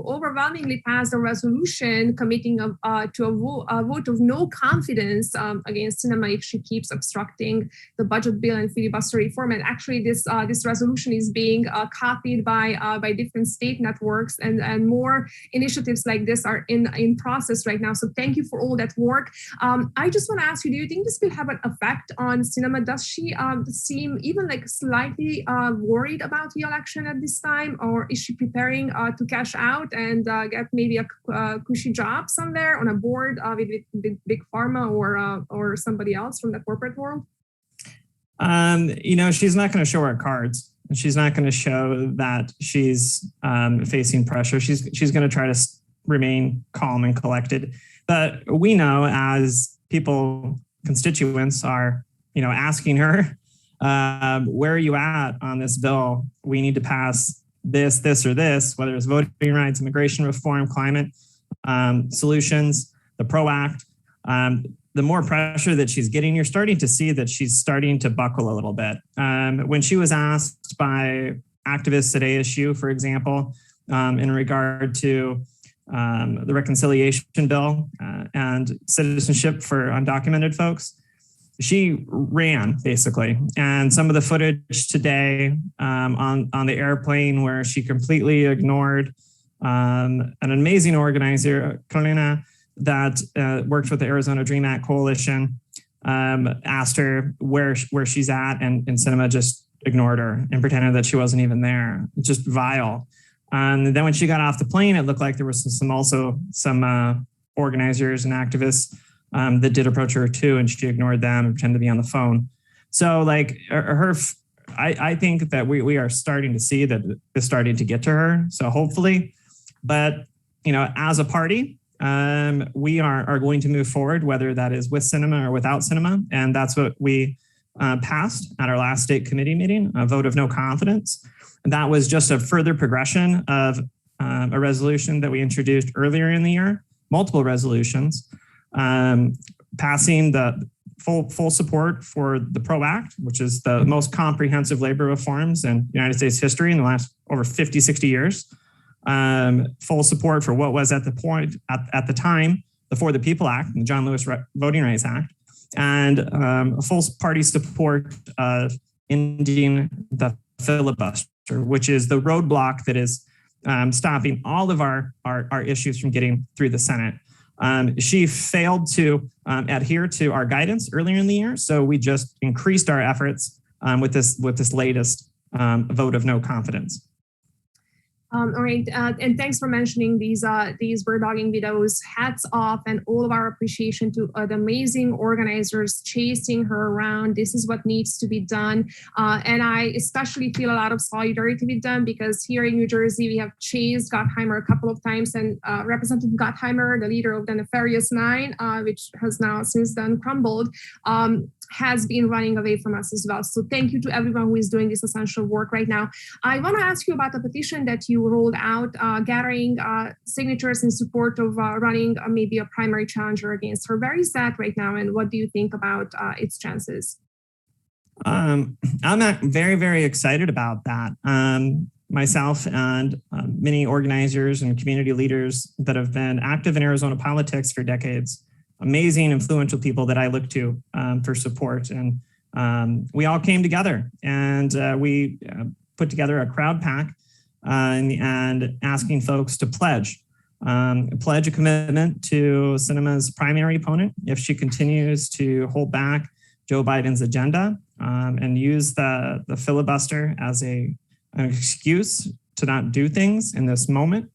overwhelmingly passed a resolution committing to a vote of no confidence against Sinema if she keeps obstructing the budget bill and filibuster reform. And actually, this resolution is being copied by different state networks, and more initiatives like this are in process right now. So thank you for all that work. I just want to ask you, do you think this will have an effect on Sinema? Does she seem even like slightly worried about the election at this time? Or is she preparing to cash out and get maybe a cushy job somewhere on a board with Big Pharma or somebody else from the corporate world? She's not going to show her cards. She's not going to show that she's facing pressure. She's going to try to remain calm and collected. But we know, as people, constituents are, asking her, where are you at on this bill? We need to pass this, or this, whether it's voting rights, immigration reform, climate solutions, the PRO Act. The more pressure that she's getting, you're starting to see that she's starting to buckle a little bit. When she was asked by activists at ASU, for example, in regard to the reconciliation bill and citizenship for undocumented folks, she ran basically. And some of the footage today on the airplane where she completely ignored an amazing organizer, Carolina, that worked with the Arizona Dream Act Coalition, asked her where she's at, and Sinema just ignored her and pretended that she wasn't even there. Just vile. And then when she got off the plane, it looked like there was some organizers and activists that did approach her too, and she ignored them and pretended to be on the phone. So like I think that we are starting to see that it's starting to get to her. So hopefully, but as a party, we are going to move forward, whether that is with Sinema or without Sinema. And that's what we passed at our last state committee meeting, a vote of no confidence. And that was just a further progression of a resolution that we introduced earlier in the year, multiple resolutions, passing the full support for the PRO Act, which is the most comprehensive labor reforms in United States history in the last over 50, 60 years. Full support for what was at the time, the For the People Act, the John Lewis Voting Rights Act, and full party support of ending the filibuster, which is the roadblock that is stopping all of our issues from getting through the Senate. She failed to adhere to our guidance earlier in the year, so we just increased our efforts with this latest vote of no confidence. All right, and thanks for mentioning these bird dogging videos. Hats off, and all of our appreciation to the amazing organizers chasing her around. This is what needs to be done, and I especially feel a lot of solidarity with them because here in New Jersey we have chased Gottheimer a couple of times, and Representative Gottheimer, the leader of the Nefarious Nine, which has now since then crumbled, has been running away from us as well. So thank you to everyone who is doing this essential work right now. I want to ask you about the petition that you rolled out, gathering signatures in support of running maybe a primary challenger against her. Where is that right now, and what do you think about its chances? I'm very, very excited about that. Myself and many organizers and community leaders that have been active in Arizona politics for decades, amazing, influential people that I look to for support. And we all came together and we put together a crowd pack and asking folks to pledge a commitment to Sinema's primary opponent if she continues to hold back Joe Biden's agenda and use the filibuster as an excuse to not do things in this moment.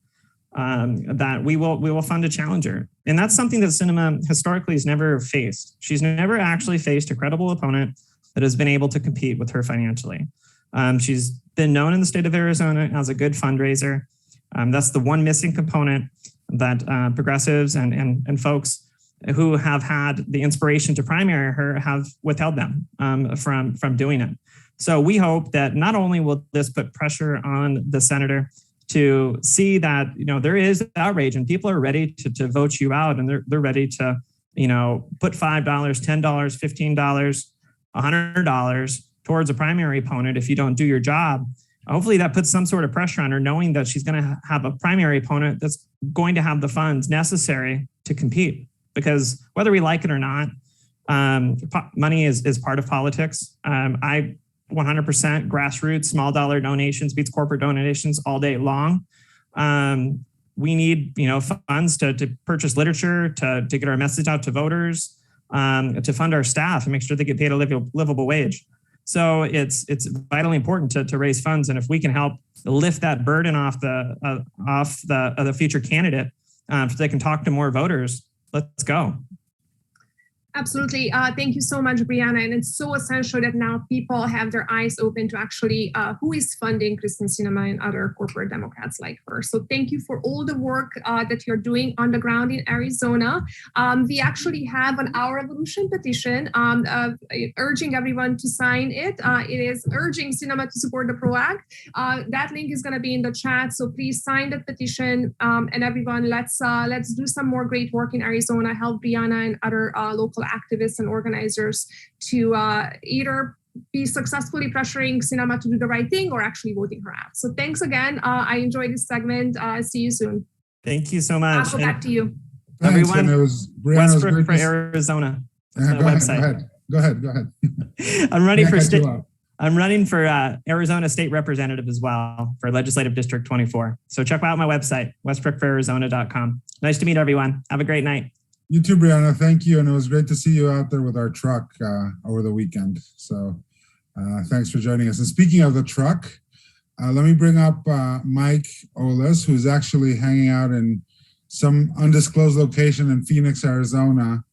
That we will fund a challenger. And that's something that Sinema historically has never faced. She's never actually faced a credible opponent that has been able to compete with her financially. She's been known in the state of Arizona as a good fundraiser. That's the one missing component that progressives and folks who have had the inspiration to primary her have withheld them from doing it. So we hope that not only will this put pressure on the senator to see that, there is outrage and people are ready to vote you out, and they're ready to, put $5, $10, $15, $100 towards a primary opponent if you don't do your job. Hopefully that puts some sort of pressure on her, knowing that she's going to have a primary opponent that's going to have the funds necessary to compete. Because whether we like it or not, money is part of politics. I 100% grassroots, small dollar donations beats corporate donations all day long. We need, funds to purchase literature, to get our message out to voters, to fund our staff and make sure they get paid a livable wage. So it's vitally important to raise funds, and if we can help lift that burden off the future candidate, so they can talk to more voters, let's go. Absolutely. Thank you so much, Brianna. And it's so essential that now people have their eyes open to actually who is funding Kristen Sinema and other corporate Democrats like her. So thank you for all the work that you're doing on the ground in Arizona. We actually have an Our Revolution petition urging everyone to sign it. It is urging Sinema to support the PRO Act. That link is going to be in the chat. So please sign that petition. And everyone, let's do some more great work in Arizona. Help Brianna and other local activists and organizers to either be successfully pressuring Sinema to do the right thing or actually voting her out. So thanks again. I enjoyed this segment. See you soon. Thank you so much. I'll go back to you. Thanks, everyone. Westbrook for Arizona. Go ahead. I'm running for Arizona State Representative as well for Legislative District 24. So check out my website, westbrookforarizona.com. Nice to meet everyone. Have a great night. You too, Brianna. Thank you. And it was great to see you out there with our truck over the weekend. So thanks for joining us. And speaking of the truck, let me bring up Mike Oles, who's actually hanging out in some undisclosed location in Phoenix, Arizona,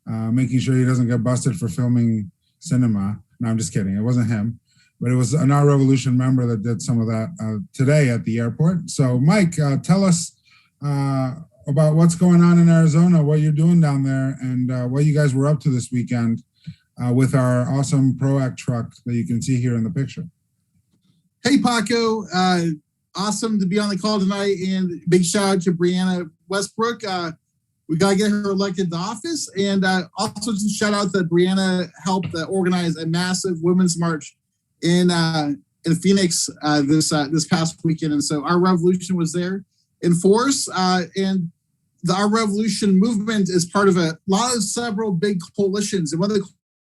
making sure he doesn't get busted for filming Sinema. No, I'm just kidding. It wasn't him, but it was an Our Revolution member that did some of that today at the airport. So Mike, tell us about what's going on in Arizona, what you're doing down there, and what you guys were up to this weekend with our awesome PRO Act truck that you can see here in the picture. Hey, Paco. Awesome to be on the call tonight, and big shout out to Brianna Westbrook. We got to get her elected to office, and also just shout out that Brianna helped organize a massive women's march in Phoenix this past weekend, and so Our Revolution was there in force, and the Our Revolution movement is part of several big coalitions. And one of the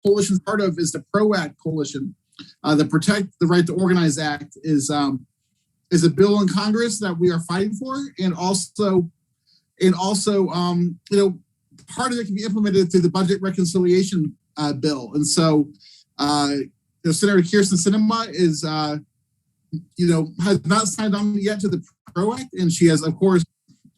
coalitions part of is the PRO Act coalition. The Protect the Right to Organize Act is a bill in Congress that we are fighting for. And also, part of it can be implemented through the budget reconciliation bill. And so, Senator Kyrsten Sinema is has not signed on yet to the PRO Act, and she has, of course,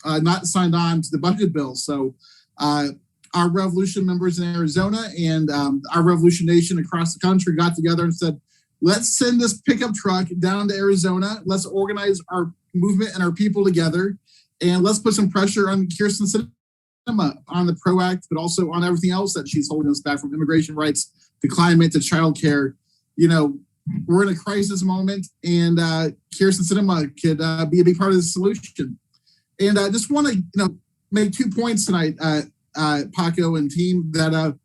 not signed on to the budget bill. So our Revolution members in Arizona and our Revolution Nation across the country got together and said, let's send this pickup truck down to Arizona. Let's organize our movement and our people together, and let's put some pressure on Kyrsten Sinema on the PRO Act, but also on everything else that she's holding us back, from immigration rights to climate to childcare. We're in a crisis moment, and Kyrsten Sinema could be a big part of the solution. And I just want to, make 2 points tonight, Paco and team, that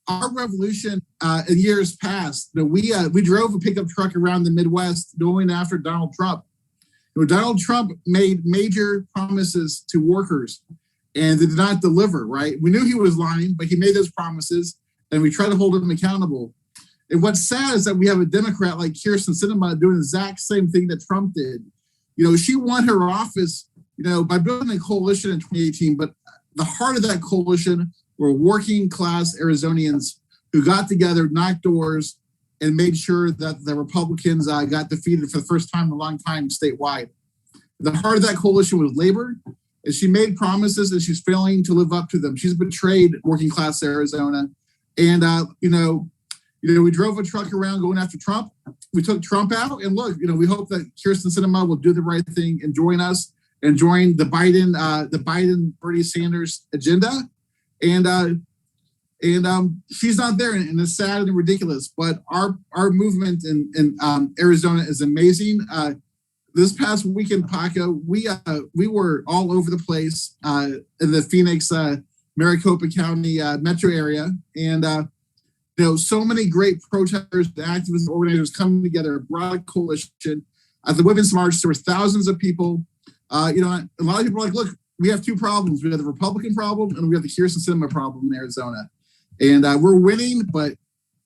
our revolution in years past, we drove a pickup truck around the Midwest going after Donald Trump. Donald Trump made major promises to workers, and they did not deliver, right? We knew he was lying, but he made those promises, and we tried to hold him accountable. And what's sad is that we have a Democrat like Kyrsten Sinema doing the exact same thing that Trump did. She won her office, by building a coalition in 2018, but the heart of that coalition were working class Arizonians who got together, knocked doors, and made sure that the Republicans got defeated for the first time in a long time statewide. The heart of that coalition was labor, and she made promises and she's failing to live up to them. She's betrayed working class Arizona. And, we drove a truck around going after Trump. We took Trump out, and look, we hope that Kyrsten Sinema will do the right thing and join us and join the Biden Bernie Sanders agenda. And she's not there, and it's sad and ridiculous. But our movement in Arizona is amazing. This past weekend, Paco, we were all over the place in the Phoenix, Maricopa County metro area, and so many great protesters, activists, organizers coming together, a broad coalition. At the Women's March, there were thousands of people. A lot of people are like, look, we have two problems. We have the Republican problem and we have the Kyrsten Sinema problem in Arizona. And we're winning, but,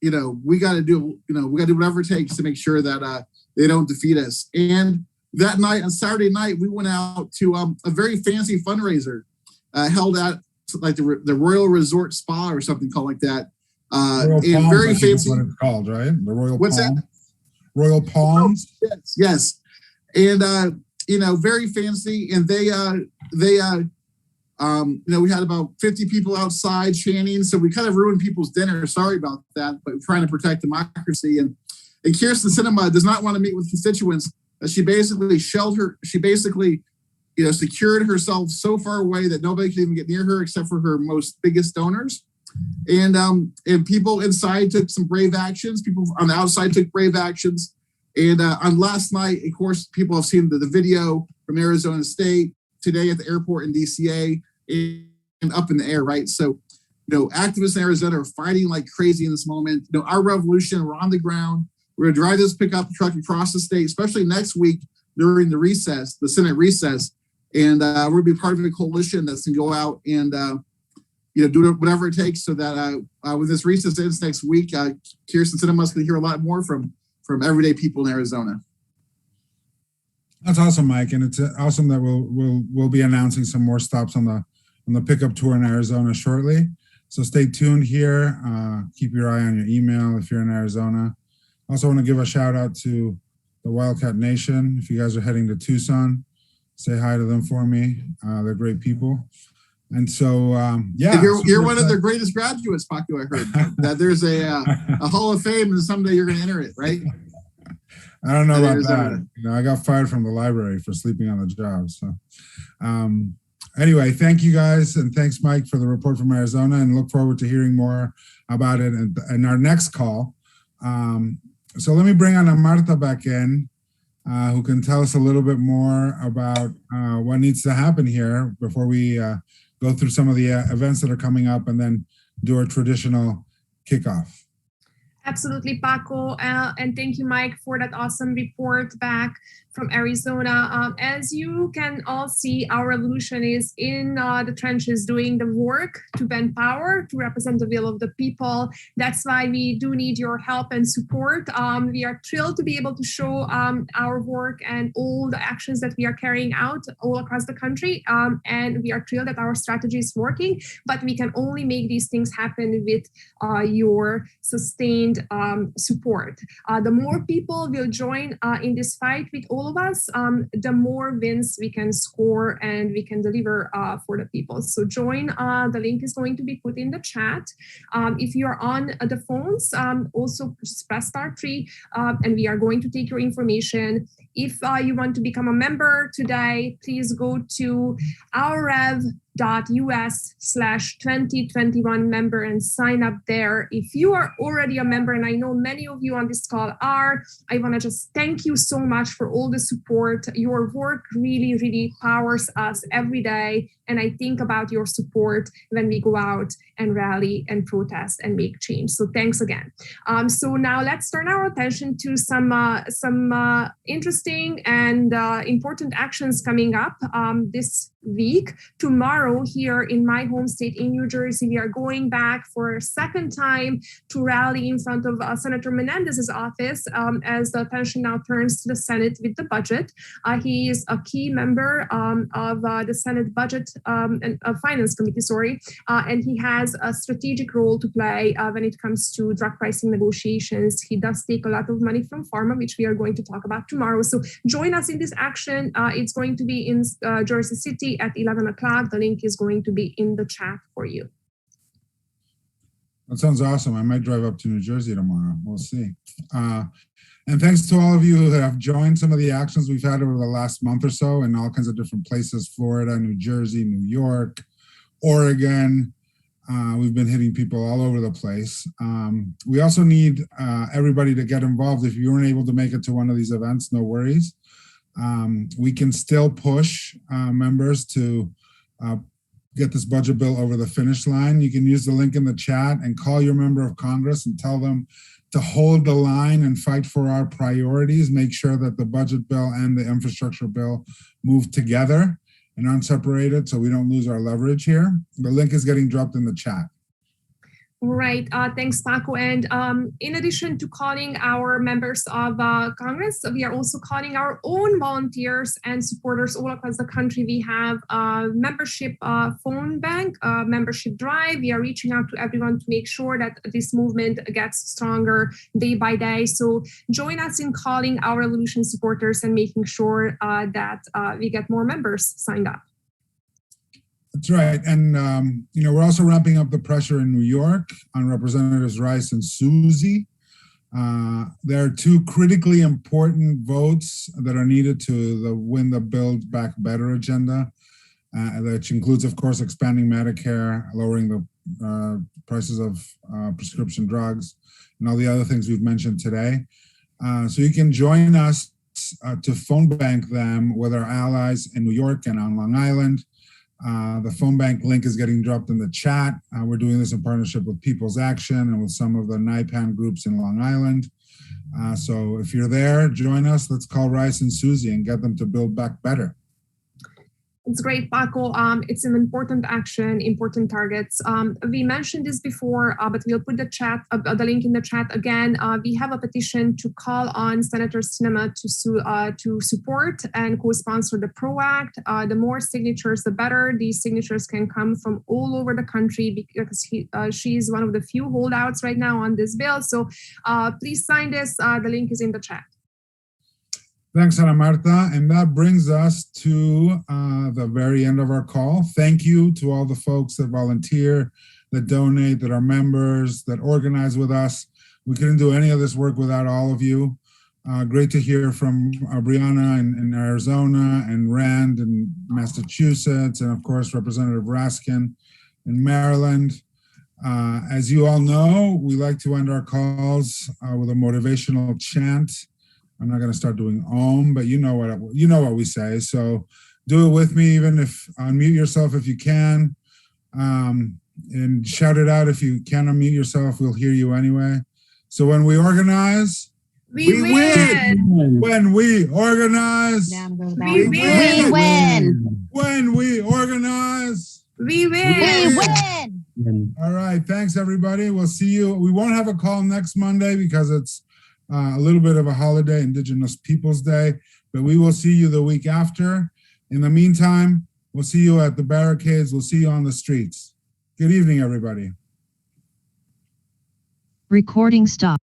we got to do whatever it takes to make sure that they don't defeat us. And that night, on Saturday night, we went out to a very fancy fundraiser held at like the Royal Resort Spa or something called like that. Royal and Palms, very fancy. What it's called, right? The Royal What's Palms. that? Royal Palms. Yes. And very fancy. And they we had about 50 people outside chanting. So we kind of ruined people's dinner. Sorry about that, but we're trying to protect democracy. And Kyrsten Sinema does not want to meet with constituents. She basically secured herself so far away that nobody can even get near her except for her biggest donors. And people inside took some brave actions. People on the outside took brave actions. And on last night, of course, people have seen the video from Arizona State, today at the airport in DCA, and up in the air, right? So, activists in Arizona are fighting like crazy in this moment. Our revolution, we're on the ground. We're going to drive this pickup truck across the state, especially next week during the Senate recess. And we're going to be part of a coalition that's going to go out and do whatever it takes so that when this recess ends next week, Kyrsten Sinema is going to hear a lot more from everyday people in Arizona. That's awesome, Mike, and it's awesome that we'll be announcing some more stops on the pickup tour in Arizona shortly. So stay tuned here. Keep your eye on your email if you're in Arizona. Also want to give a shout out to the Wildcat Nation. If you guys are heading to Tucson, say hi to them for me. They're great people. And so, you're one of their greatest graduates, Paco. I heard that there's a Hall of Fame, and someday you're going to enter it, right? I don't know about that. I got fired from the library for sleeping on the job. So, anyway, thank you guys, and thanks, Mike, for the report from Arizona, and look forward to hearing more about it in our next call. So let me bring on Marta back in, who can tell us a little bit more about what needs to happen here before we go through some of the events that are coming up and then do our traditional kickoff. Absolutely, Paco. And thank you, Mike, for that awesome report back from Arizona. As you can all see, our revolution is in the trenches doing the work to bend power, to represent the will of the people. That's why we do need your help and support. We are thrilled to be able to show our work and all the actions that we are carrying out all across the country. And we are thrilled that our strategy is working, but we can only make these things happen with your sustained and support. The more people will join in this fight with all of us, the more wins we can score and we can deliver for the people. So join. The link is going to be put in the chat. If you are on the phones, also press *3, and we are going to take your information. If you want to become a member today, please go to ourrev.us/2021 member and sign up there. If you are already a member, and I know many of you on this call are, I want to just thank you so much for all the support. Your work really, really powers us every day. And I think about your support when we go out and rally and protest and make change. So thanks again. So now let's turn our attention to some interesting and important actions coming up this week. Tomorrow here in my home state in New Jersey, we are going back for a second time to rally in front of Senator Menendez's office as the attention now turns to the Senate with the budget. He is a key member of the Senate Budget and Finance Committee, and he has a strategic role to play when it comes to drug pricing negotiations. He does take a lot of money from pharma, which we are going to talk about tomorrow. So join us in this action. It's going to be in Jersey City at 11 o'clock. The link is going to be in the chat for you. That sounds awesome. I might drive up to New Jersey tomorrow. We'll see. And thanks to all of you who have joined some of the actions we've had over the last month or so in all kinds of different places, Florida, New Jersey, New York, Oregon. We've been hitting people all over the place. We also need everybody to get involved. If you weren't able to make it to one of these events, no worries. We can still push members to get this budget bill over the finish line. You can use the link in the chat and call your member of Congress and tell them to hold the line and fight for our priorities. Make sure that the budget bill and the infrastructure bill move together and aren't separated so we don't lose our leverage here. The link is getting dropped in the chat. Right. Thanks, Paco. And in addition to calling our members of Congress, we are also calling our own volunteers and supporters all across the country. We have a membership phone bank, membership drive. We are reaching out to everyone to make sure that this movement gets stronger day by day. So join us in calling our Revolution supporters and making sure that we get more members signed up. That's right. And, we're also ramping up the pressure in New York on Representatives Rice and Susie. There are two critically important votes that are needed to win the Build Back Better agenda, which includes, of course, expanding Medicare, lowering the prices of prescription drugs, and all the other things we've mentioned today. So you can join us to phone bank them with our allies in New York and on Long Island. The phone bank link is getting dropped in the chat. We're doing this in partnership with People's Action and with some of the NIPAN groups in Long Island. So if you're there, join us. Let's call Rice and Susie and get them to build back better. It's great, Paco. It's an important action, important targets. We mentioned this before, but we'll put the link in the chat again. We have a petition to call on Senator Sinema to support and co-sponsor the PRO Act. The more signatures, the better. These signatures can come from all over the country because she's one of the few holdouts right now on this bill. So please sign this. The link is in the chat. Thanks, Ana Marta. And that brings us to the very end of our call. Thank you to all the folks that volunteer, that donate, that are members, that organize with us. We couldn't do any of this work without all of you. Great to hear from Brianna in Arizona and Rand in Massachusetts, and of course, Representative Raskin in Maryland. As you all know, we like to end our calls with a motivational chant. I'm not going to start doing Om, but you know what we say. So do it with me, even if unmute yourself if you can, and shout it out if you can't unmute yourself. We'll hear you anyway. So when we organize, we win. When we organize, we win. When we organize, we win. We win. All right. Thanks, everybody. We'll see you. We won't have a call next Monday because it's a little bit of a holiday, Indigenous Peoples Day, but we will see you the week after. In the meantime, we'll see you at the barricades. We'll see you on the streets. Good evening, everybody. Recording stop.